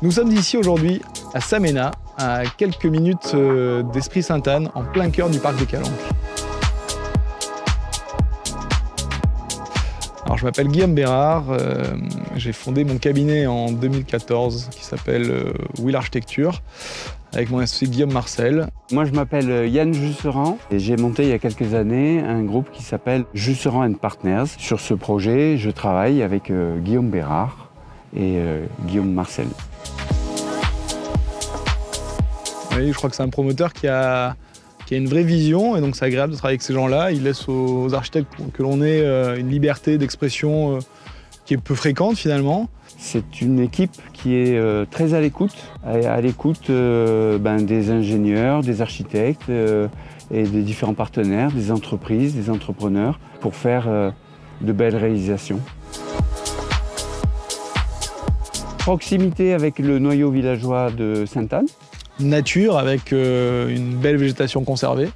Nous sommes ici aujourd'hui à Saména, à quelques minutes d'Esprit Sainte-Anne, en plein cœur du parc des Calanques. Alors, je m'appelle Guillaume Bérard, j'ai fondé mon cabinet en 2014 qui s'appelle Will Architecture avec mon associé Guillaume Marcel. Moi, je m'appelle Yann Jusserand et j'ai monté il y a quelques années un groupe qui s'appelle Jusserand & Partners. Sur ce projet, je travaille avec Guillaume Bérard et Guillaume Marcel. Oui, je crois que c'est un promoteur qui a une vraie vision et donc c'est agréable de travailler avec ces gens-là. Il laisse aux architectes que l'on ait une liberté d'expression qui est peu fréquente finalement. C'est une équipe qui est très à l'écoute des ingénieurs, des architectes et des différents partenaires, des entreprises, des entrepreneurs pour faire de belles réalisations. Proximité avec le noyau villageois de Sainte-Anne. Nature avec une belle végétation conservée.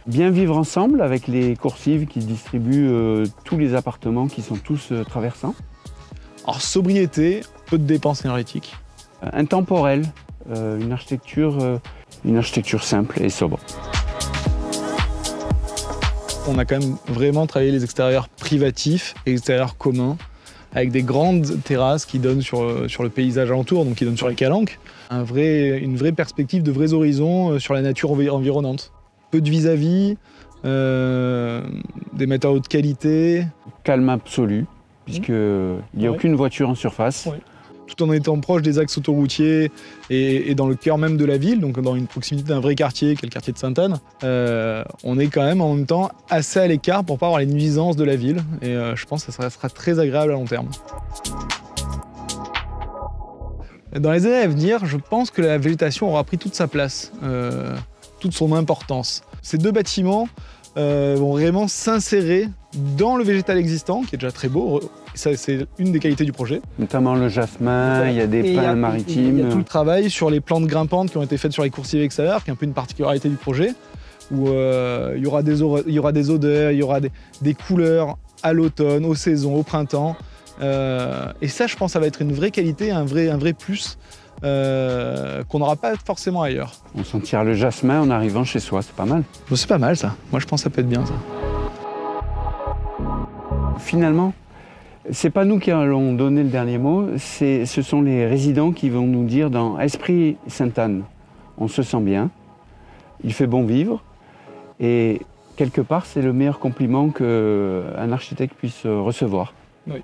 Bien vivre ensemble avec les coursives qui distribuent tous les appartements qui sont tous traversants. Alors sobriété, peu de dépenses énergétiques. Intemporel, une architecture simple et sobre. On a quand même vraiment travaillé les extérieurs privatifs et extérieurs communs, avec des grandes terrasses qui donnent sur le paysage alentour, donc qui donnent sur les Calanques. Une vraie perspective, de vrais horizons sur la nature environnante. Peu de vis-à-vis, des matériaux de qualité. Calme absolu, puisqu'il n'y a aucune voiture en surface. Oui. Tout en étant proche des axes autoroutiers et dans le cœur même de la ville, donc dans une proximité d'un vrai quartier, qui est le quartier de Sainte-Anne, on est quand même en même temps assez à l'écart pour ne pas avoir les nuisances de la ville. Et je pense que ça sera très agréable à long terme. Dans les années à venir, je pense que la végétation aura pris toute sa place, toute son importance. Ces deux bâtiments vont vraiment s'insérer dans le végétal existant, qui est déjà très beau. Ça, c'est une des qualités du projet. Notamment le jasmin, il y a des pins maritimes. Il y a tout le travail sur les plantes grimpantes qui ont été faites sur les coursives extérieures, qui est un peu une particularité du projet, où il y aura des odeurs, il y aura des couleurs à l'automne, aux saisons, au printemps. Et ça, je pense que ça va être une vraie qualité, un vrai plus qu'on n'aura pas forcément ailleurs. On sentira le jasmin en arrivant chez soi, c'est pas mal. Bon, c'est pas mal ça. Moi, je pense que ça peut être bien ça. Finalement, c'est pas nous qui allons donner le dernier mot, ce sont les résidents qui vont nous dire dans Esprit Sainte-Anne, on se sent bien, il fait bon vivre et quelque part c'est le meilleur compliment qu'un architecte puisse recevoir. Oui.